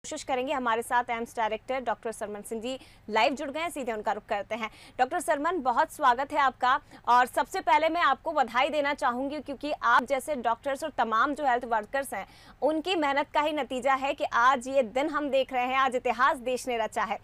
कोशिश करेंगे। हमारे साथ AIIMS director doctor Sarman Singh ji live जुड़ गए हैं, सीधे उनका रुख करते हैं। डॉक्टर सरमन, बहुत स्वागत है आपका। और सबसे पहले मैं आपको बधाई देना चाहूंगी क्योंकि आप जैसे डॉक्टर्स और तमाम जो हेल्थ वर्कर्स हैं उनकी मेहनत का ही नतीजा है कि आज ये दिन हम देख रहे हैं, आज इतिहास देश ने रचा है।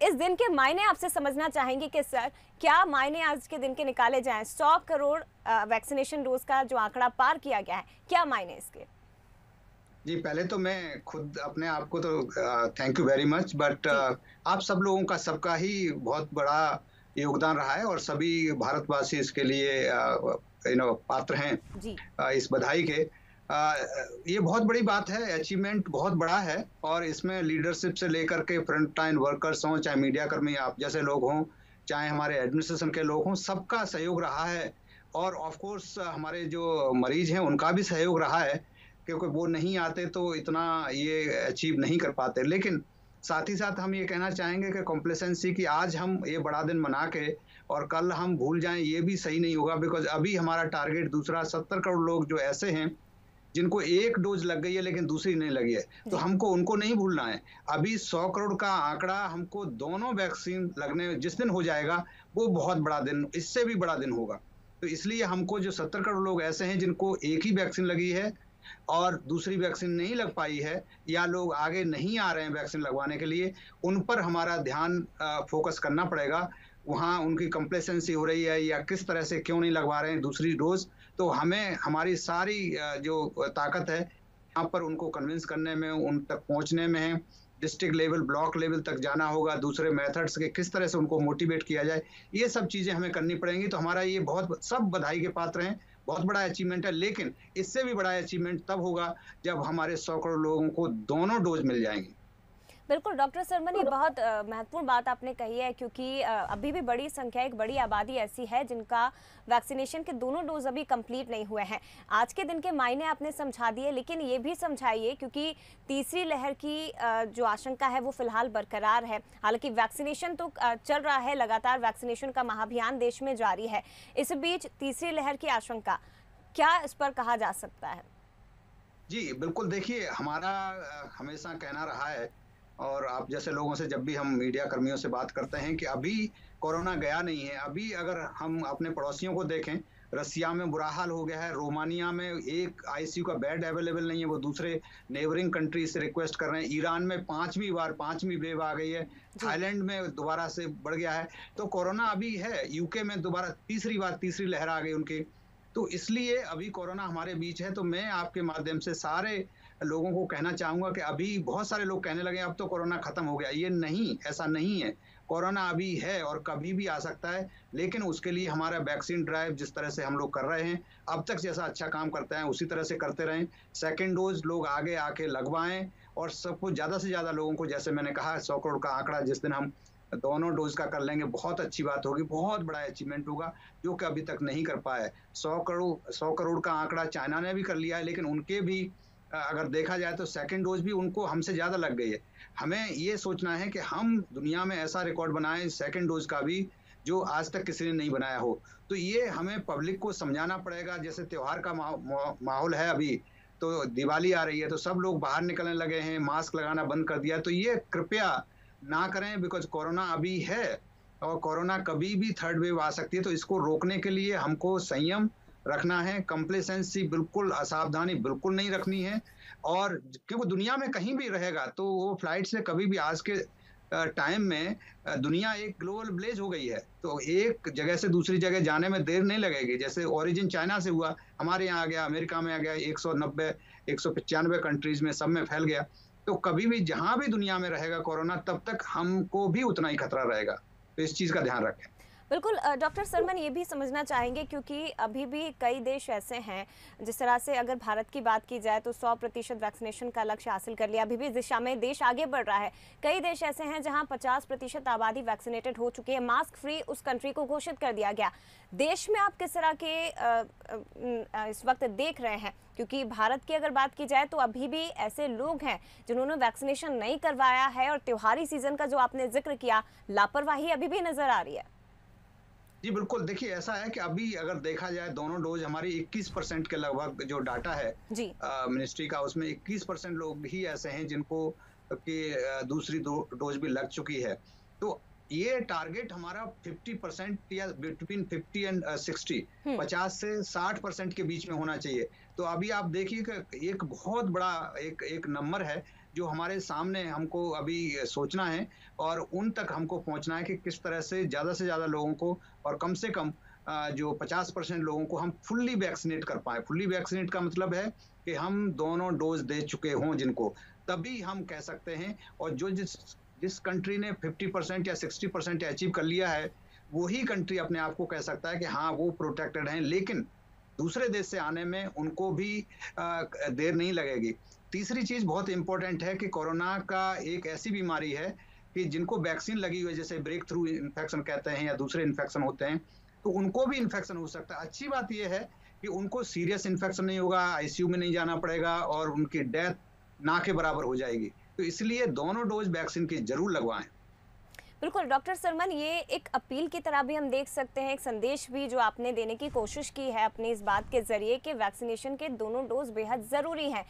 इस दिन के मायने आपसे समझना चाहेंगे कि सर क्या मायने आज के दिन के निकाले जाएं। 100 करोड़ वैक्सीनेशन डोज का जो आंकड़ा पार किया गया है, क्या मायने इसके? जी, पहले तो मैं खुद अपने आप को तो thank you very much, but आप सब लोगों का सबका ही बहुत बड़ा योगदान रहा है और सभी भारतवासी इसके लिए पात्र हैं जी। इस बधाई के। ये बहुत बड़ी बात है, अचीवमेंट बहुत बड़ा है और इसमें लीडरशिप से लेकर के फ्रंट लाइन वर्कर्स हों, चाहे मीडिया कर्मी आप जैसे लोग हों, चाहे हमारे एडमिनिस्ट्रेशन के लोग हों, सबका सहयोग रहा है। और ऑफ कोर्स हमारे जो मरीज हैं उनका भी सहयोग रहा है, क्योंकि वो नहीं आते तो इतना ये अचीव नहीं कर पाते। लेकिन साथ ही साथ हम ये कहना चाहेंगे कि कॉम्प्लेसेंसी की आज हम ये बड़ा दिन मना के और कल हम भूल जाएं, ये भी सही नहीं होगा। बिकॉज अभी हमारा टारगेट दूसरा 70 करोड़ लोग जो ऐसे हैं जिनको एक डोज लग गई है लेकिन दूसरी नहीं लगी है, तो हमको उनको नहीं भूलना है। अभी 100 करोड़ का आंकड़ा हमको दोनों वैक्सीन लगने जिस दिन हो जाएगा वो बहुत बड़ा दिन, इससे भी बड़ा दिन होगा। तो इसलिए हमको जो 70 करोड़ लोग ऐसे हैं जिनको एक ही वैक्सीन लगी है और दूसरी वैक्सीन नहीं लग पाई है, या लोग आगे नहीं आ रहे हैं वैक्सीन लगवाने के लिए, उन पर हमारा ध्यान फोकस करना पड़ेगा। वहाँ उनकी कंप्लेसेंसी हो रही है या किस तरह से क्यों नहीं लगवा रहे हैं दूसरी डोज, तो हमें हमारी सारी जो ताकत है यहाँ पर उनको कन्विंस करने में, उन तक पहुँचने में है। डिस्ट्रिक्ट लेवल, ब्लॉक लेवल तक जाना होगा, दूसरे मेथड्स के किस तरह से उनको मोटिवेट किया जाए, ये सब चीज़ें हमें करनी पड़ेंगी। तो हमारा ये बहुत सब बधाई के पात्र हैं, बहुत बड़ा अचीवमेंट है। लेकिन इससे भी बड़ा अचीवमेंट तब होगा जब हमारे 100 करोड़ लोगों को दोनों डोज मिल जाएंगी। बिल्कुल डॉक्टर सरमन, ये बहुत महत्वपूर्ण बात आपने कही है क्योंकि अभी भी बड़ी संख्या, एक बड़ी आबादी ऐसी है जिनका वैक्सीनेशन के दोनों डोज अभी कंप्लीट नहीं हुए हैं। आज के दिन के मायने आपने समझा दिए, लेकिन ये भी समझाइए क्योंकि तीसरी लहर की जो आशंका है वो फिलहाल बरकरार है। हालांकि वैक्सीनेशन तो चल रहा है, लगातार वैक्सीनेशन का महाअभियान देश में जारी है। इस बीच तीसरी लहर की आशंका, क्या इस पर कहा जा सकता है? जी बिल्कुल, देखिए हमारा हमेशा कहना रहा है और आप जैसे लोगों से जब भी हम मीडिया कर्मियों से बात करते हैं कि अभी कोरोना गया नहीं है। अभी अगर हम अपने पड़ोसियों को देखें, रसिया में बुरा हाल हो गया है, रोमानिया में एक आईसीयू का बेड अवेलेबल नहीं है, वो दूसरे नेबरिंग कंट्री से रिक्वेस्ट कर रहे हैं। ईरान में पांचवी वेव आ गई है, थाईलैंड में दोबारा से बढ़ गया है। तो कोरोना अभी है, यूके में दोबारा तीसरी लहर आ गई उनकी। तो इसलिए अभी कोरोना हमारे बीच है। तो मैं आपके माध्यम से सारे लोगों को कहना चाहूंगा कि अभी बहुत सारे लोग कहने लगे अब तो कोरोना खत्म हो गया। ये नहीं, ऐसा नहीं है। कोरोना अभी है और कभी भी आ सकता है, लेकिन उसके लिए हमारा वैक्सीन ड्राइव जिस तरह से हम लोग कर रहे हैं, अब तक जैसा अच्छा काम करते हैं उसी तरह से करते रहें। सेकेंड डोज लोग आगे आके लगवाएं और सबको ज़्यादा से ज़्यादा लोगों को, जैसे मैंने कहा 100 करोड़ का आंकड़ा जिस दिन हम दोनों डोज का कर लेंगे, बहुत अच्छी बात होगी, बहुत बड़ा अचीवमेंट होगा जो कि अभी तक नहीं कर पाया है। 100 करोड़ का आंकड़ा चाइना ने भी कर लिया है, लेकिन उनके भी अगर देखा जाए तो सेकंड डोज भी उनको हमसे ज़्यादा लग गई है। हमें ये सोचना है कि हम दुनिया में ऐसा रिकॉर्ड बनाएं सेकंड डोज का भी जो आज तक किसी ने नहीं बनाया हो। तो ये हमें पब्लिक को समझाना पड़ेगा। जैसे त्योहार का माहौल है अभी, तो दिवाली आ रही है तो सब लोग बाहर निकलने लगे हैं, मास्क लगाना बंद कर दिया। तो ये कृपया ना करें, बिकॉज कोरोना अभी है और कोरोना कभी भी थर्ड वेव आ सकती है। तो इसको रोकने के लिए हमको संयम रखना है, कंप्लेसेंसी बिल्कुल, असावधानी बिल्कुल नहीं रखनी है। और क्योंकि दुनिया में कहीं भी रहेगा तो वो फ्लाइट से कभी भी, आज के टाइम में दुनिया एक ग्लोबल विलेज हो गई है, तो एक जगह से दूसरी जगह जाने में देर नहीं लगेगी। जैसे ओरिजिन चाइना से हुआ, हमारे यहाँ आ गया, अमेरिका में आ गया, 190 195 कंट्रीज में सब में फैल गया। तो कभी भी जहां भी दुनिया में रहेगा कोरोना, तब तक हमको भी उतना ही खतरा रहेगा। तो इस चीज का ध्यान रखें। बिल्कुल डॉक्टर सरमन, ये भी समझना चाहेंगे क्योंकि अभी भी कई देश ऐसे हैं, जिस तरह से अगर भारत की बात की जाए तो 100% वैक्सीनेशन का लक्ष्य हासिल कर लिया, अभी भी इस दिशा में देश आगे बढ़ रहा है। कई देश ऐसे हैं जहां 50% आबादी वैक्सीनेटेड हो चुकी है, मास्क फ्री उस कंट्री को घोषित कर दिया गया। देश में आप किस तरह के इस वक्त देख रहे हैं? क्योंकि भारत की अगर बात की जाए तो अभी भी ऐसे लोग हैं जिन्होंने वैक्सीनेशन नहीं करवाया है और त्योहारी सीजन का जो आपने जिक्र किया, लापरवाही अभी भी नजर आ रही है। जी बिल्कुल, देखिए ऐसा है कि अभी अगर देखा जाए दोनों डोज हमारी 21% के लगभग जो डाटा है जी। मिनिस्ट्री का, उसमें 21% लोग ही ऐसे हैं जिनको की दूसरी डोज भी लग चुकी है। तो ये टारगेट हमारा 50% या बिटवीन 50 एंड 60, 50 से 60% के बीच में होना चाहिए। तो अभी आप देखिए कि एक बहुत बड़ा एक नंबर है जो हमारे सामने हमको अभी सोचना है और उन तक हमको पहुंचना है कि किस तरह से ज्यादा लोगों को और कम से कम जो 50% लोगों को हम फुल्ली वैक्सीनेट कर पाए। फुल्ली वैक्सीनेट का मतलब है कि हम दोनों डोज दे चुके हों जिनको, तभी हम कह सकते हैं। और जो जिस कंट्री ने 50% या 60% अचीव कर लिया है, वही कंट्री अपने आप को कह सकता है कि हाँ वो प्रोटेक्टेड हैं। लेकिन दूसरे देश से आने में उनको भी देर नहीं लगेगी। तीसरी चीज बहुत इंपॉर्टेंट है कि कोरोना का एक ऐसी बीमारी है कि जिनको वैक्सीन लगी हुई है, जैसे ब्रेक थ्रू इन्फेक्शन कहते हैं या दूसरे इन्फेक्शन होते हैं, तो उनको भी इन्फेक्शन हो सकता है। अच्छी बात यह है कि उनको सीरियस इन्फेक्शन नहीं होगा, आईसीयू में नहीं जाना पड़ेगा और उनकी डेथ ना के बराबर हो जाएगी। तो इसलिए दोनों डोज वैक्सीन की जरूर लगवाएं। बिल्कुल डॉक्टर सरमन, ये एक अपील की तरह भी हम देख सकते हैं, एक संदेश भी जो आपने देने की कोशिश की है अपनी इस बात के जरिए कि वैक्सीनेशन के दोनों डोज बेहद ज़रूरी हैं।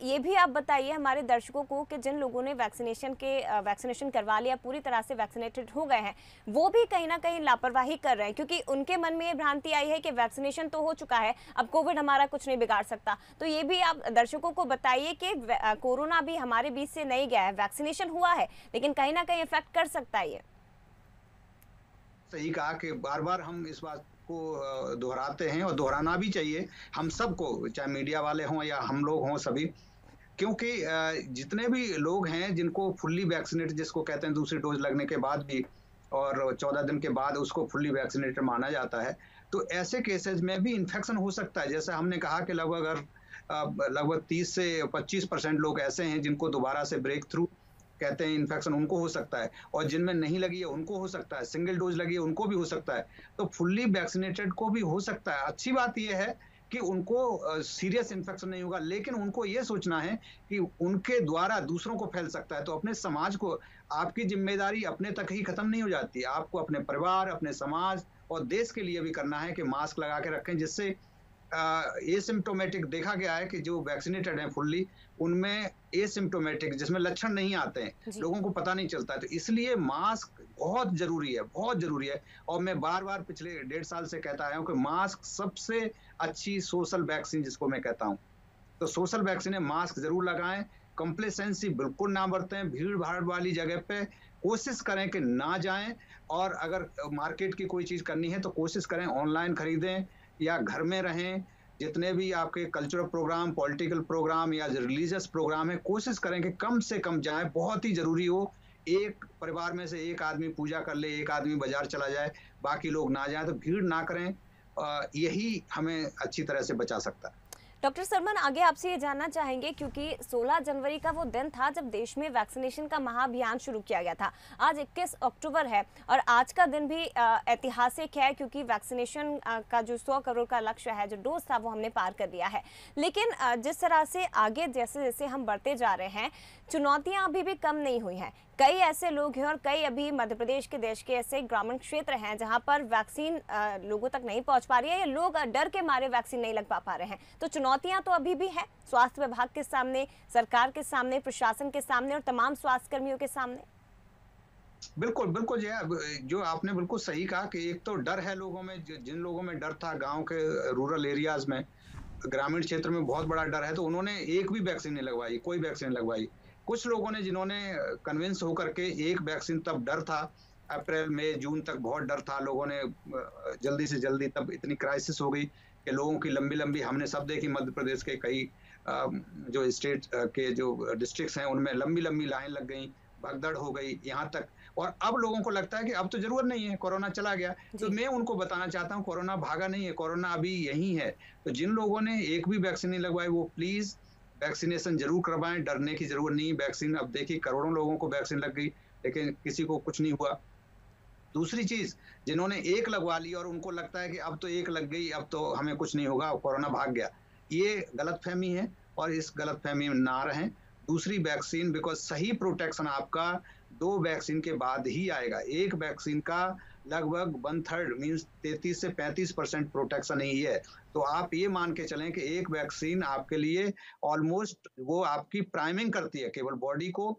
ये भी आप बताइए हमारे दर्शकों को कि जिन लोगों ने वैक्सीनेशन करवा लिया, पूरी तरह से वैक्सीनेटेड हो गए हैं, वो भी कहीं ना कहीं लापरवाही कर रहे हैं क्योंकि उनके मन में ये भ्रांति आई है कि वैक्सीनेशन तो हो चुका है, अब कोविड हमारा कुछ नहीं बिगाड़ सकता। तो ये भी आप दर्शकों को बताइए कि कोरोना भी हमारे बीच से नहीं गया है, वैक्सीनेशन हुआ है लेकिन कहीं ना कहीं इफेक्ट कर सकता है। सही कहा कि बार बार हम इस बात को दोहराते हैं और दोहराना भी चाहिए हम सबको, चाहे मीडिया वाले हों या हम लोग हों सभी, क्योंकि जितने भी लोग हैं जिनको फुल्ली वैक्सीनेट जिसको कहते हैं दूसरी डोज लगने के बाद भी और 14 दिन के बाद उसको फुल्ली वैक्सीनेटेड माना जाता है, तो ऐसे केसेस में भी इन्फेक्शन हो सकता है। जैसे हमने कहा कि लगभग 30 से 25% लोग ऐसे हैं जिनको दोबारा से ब्रेक थ्रू कहते हैं इन्फेक्शन, उनको हो सकता है। और जिनमें नहीं लगी है उनको हो सकता है, सिंगल डोज लगी है उनको भी हो सकता है, तो फुल्ली वैक्सीनेटेड को भी हो सकता है। अच्छी बात यह है कि उनको सीरियस इन्फेक्शन नहीं होगा, लेकिन उनको ये सोचना है कि उनके द्वारा दूसरों को फैल सकता है। तो अपने समाज को, आपकी जिम्मेदारी अपने तक ही खत्म नहीं हो जाती, आपको अपने परिवार, अपने समाज और देश के लिए भी करना है कि मास्क लगा के रखें, जिससे एसिम्प्टोमेटिक देखा गया है कि जो वैक्सीनेटेड हैं फुल्ली, उनमें एसिम्प्टोमेटिक जिसमें लक्षण नहीं आते हैं, लोगों को पता नहीं चलता है। तो इसलिए मास्क बहुत जरूरी है, बहुत जरूरी है। और मैं बार बार पिछले 1.5 साल से कहता आया हूं कि मास्क सबसे अच्छी सोशल वैक्सीन जिसको मैं कहता हूं, तो सोशल वैक्सीन है, मास्क जरूर लगाएं। कंप्लेसेंसी बिल्कुल ना बरतें, भीड़ भाड़ वाली जगह पे कोशिश करें कि ना जाएं। और अगर मार्केट की कोई चीज करनी है तो कोशिश करें ऑनलाइन खरीदें या घर में रहें। जितने भी आपके कल्चरल प्रोग्राम, पॉलिटिकल प्रोग्राम या रिलीजियस प्रोग्राम है, कोशिश करें कि कम से कम जाएं, बहुत ही जरूरी हो। एक परिवार में से एक आदमी पूजा कर ले, एक आदमी बाजार चला जाए, बाकी लोग ना जाएं, तो भीड़ ना करें। यही हमें अच्छी तरह से बचा सकता है। डॉक्टर सरमन, आगे आपसे ये जानना चाहेंगे क्योंकि 16 जनवरी का वो दिन था जब देश में वैक्सीनेशन का महाअभियान शुरू किया गया था। आज 21 अक्टूबर है और आज का दिन भी ऐतिहासिक है क्योंकि वैक्सीनेशन का जो 100 करोड़ का लक्ष्य है, जो डोज था, वो हमने पार कर लिया है। लेकिन जिस तरह से आगे जैसे जैसे हम बढ़ते जा रहे हैं, चुनौतियां अभी भी कम नहीं हुई हैं। कई ऐसे लोग हैं और कई अभी मध्य प्रदेश के देश के ऐसे ग्रामीण क्षेत्र हैं जहां पर वैक्सीन लोगों तक नहीं पहुंच पा रही है या लोग डर के मारे वैक्सीन नहीं लग पा रहे हैं। तो चुनौतियां तो अभी भी है स्वास्थ्य विभाग के सामने, सरकार के सामने, प्रशासन के सामने और तमाम स्वास्थ्य कर्मियों के सामने। बिल्कुल बिल्कुल जो आपने बिल्कुल सही कहा कि एक तो डर है लोगों में, जिन लोगों में डर था गांव के रूरल एरियाज में, ग्रामीण क्षेत्र में बहुत बड़ा डर है, तो उन्होंने एक भी वैक्सीन नहीं लगवाई, कोई वैक्सीन लगवाई। कुछ लोगों ने जिन्होंने कन्विंस होकर के एक वैक्सीन, तब डर था, अप्रैल मई जून तक बहुत डर था, लोगों ने जल्दी से जल्दी, तब इतनी क्राइसिस हो गई कि लोगों की लंबी लंबी, हमने सब देखी मध्य प्रदेश के कई जो स्टेट के जो डिस्ट्रिक्ट्स हैं उनमें लंबी लंबी लाइन लग गई, भगदड़ हो गई यहाँ तक। और अब लोगों को लगता है कि अब तो जरूरत नहीं है, कोरोना चला गया। तो मैं उनको बताना चाहता हूँ कोरोना भागा नहीं है, कोरोना अभी यही है। तो जिन लोगों ने एक भी वैक्सीन नहीं लगवाई वो प्लीज वैक्सीनेशन जरूर करवाएं, डरने की जरूरत नहीं। वैक्सीन, अब देखिए करोड़ों लोगों को वैक्सीन लग गई लेकिन किसी को कुछ नहीं हुआ। दूसरी चीज, जिन्होंने एक लगवा ली और उनको लगता है कि अब तो एक लग गई, अब तो हमें कुछ नहीं होगा, कोरोना भाग गया, ये गलतफहमी है और इस गलतफहमी में ना रहें। दूसरी वैक्सीन, बिकॉज सही प्रोटेक्शन आपका 2 वैक्सीन के बाद ही आएगा। एक वैक्सीन का लगभग 1/3 मीन्स 33 से 35% प्रोटेक्शन ही है। तो आप ये मान के चलें कि एक वैक्सीन आपके लिए ऑलमोस्ट वो आपकी प्राइमिंग करती है, केवल बॉडी को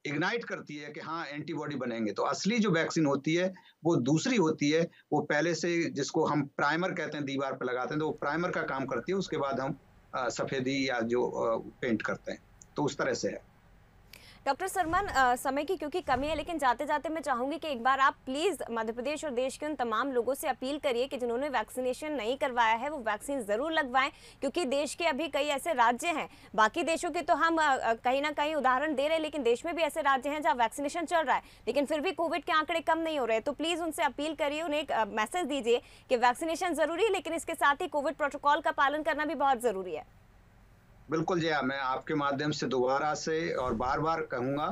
इग्नाइट करती है कि हाँ एंटीबॉडी बनेंगे। तो असली जो वैक्सीन होती है वो दूसरी होती है, वो पहले से जिसको हम प्राइमर कहते हैं, दीवार पे लगाते हैं, तो वो प्राइमर का काम करती है, उसके बाद हम सफेदी या जो पेंट करते हैं, तो उस तरह से है। डॉक्टर सरमन, समय की क्योंकि कमी है, लेकिन जाते जाते मैं चाहूंगी कि एक बार आप प्लीज मध्य प्रदेश और देश के उन तमाम लोगों से अपील करिए कि जिन्होंने वैक्सीनेशन नहीं करवाया है वो वैक्सीन जरूर लगवाएं, क्योंकि देश के अभी कई ऐसे राज्य हैं, बाकी देशों के तो हम कहीं ना कहीं उदाहरण दे रहे हैं, लेकिन देश में भी ऐसे राज्य हैं जहाँ वैक्सीनेशन चल रहा है लेकिन फिर भी कोविड के आंकड़े कम नहीं हो रहे। तो प्लीज उनसे अपील करिए, उन्हें एक मैसेज दीजिए कि वैक्सीनेशन जरूरी है, लेकिन इसके साथ ही कोविड प्रोटोकॉल का पालन करना भी बहुत जरूरी है। बिल्कुल जया, मैं आपके माध्यम से दोबारा से और बार-बार कहूँगा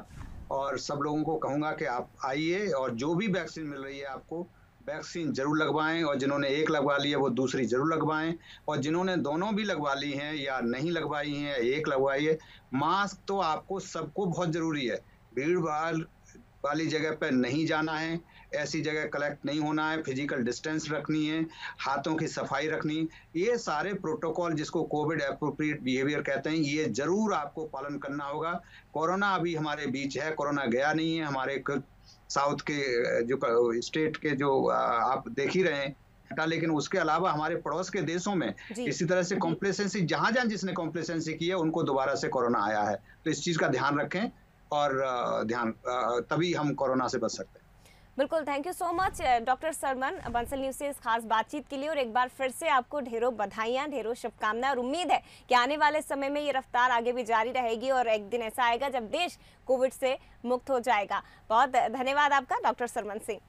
और सब लोगों को कहूँगा कि आप आइए और जो भी वैक्सीन मिल रही है आपको, वैक्सीन ज़रूर लगवाएँ और जिन्होंने एक लगवा ली है वो दूसरी ज़रूर लगवाएँ और जिन्होंने दोनों भी लगवा ली हैं या नहीं लगवाई हैं, एक लगवाई है, मास्क तो आपको सबको बहुत ज़रूरी है। भीड़-भाड़ वाली जगह पे नहीं जाना है, ऐसी जगह कलेक्ट नहीं होना है, फिजिकल डिस्टेंस रखनी है, हाथों की सफाई रखनी, ये सारे प्रोटोकॉल जिसको कोविड एप्रोप्रिएट बिहेवियर कहते हैं, ये ज़रूर आपको पालन करना होगा। कोरोना अभी हमारे बीच है, कोरोना गया नहीं है, हमारे कुछ साउथ के जो स्टेट के जो आप देख ही रहे हैं, लेकिन उसके अलावा हमारे पड़ोस के देशों में जी। इसी तरह से कॉम्प्लेसेंसी जहाँ-जहाँ जिसने कॉम्प्लेसेंसी की है, उनको दोबारा से कोरोना आया है। तो इस चीज़ का ध्यान रखें और तभी हम कोरोना से बच सकते हैं। बिल्कुल, thank you so much doctor Sarman, Bansal news से इस खास बातचीत के लिए, और एक बार फिर से आपको ढेरों बधाइयाँ, ढेरों शुभकामनाएं, और उम्मीद है कि आने वाले समय में ये रफ्तार आगे भी जारी रहेगी और एक दिन ऐसा आएगा जब देश कोविड से मुक्त हो जाएगा। बहुत धन्यवाद आपका डॉक्टर सरमन सिंह।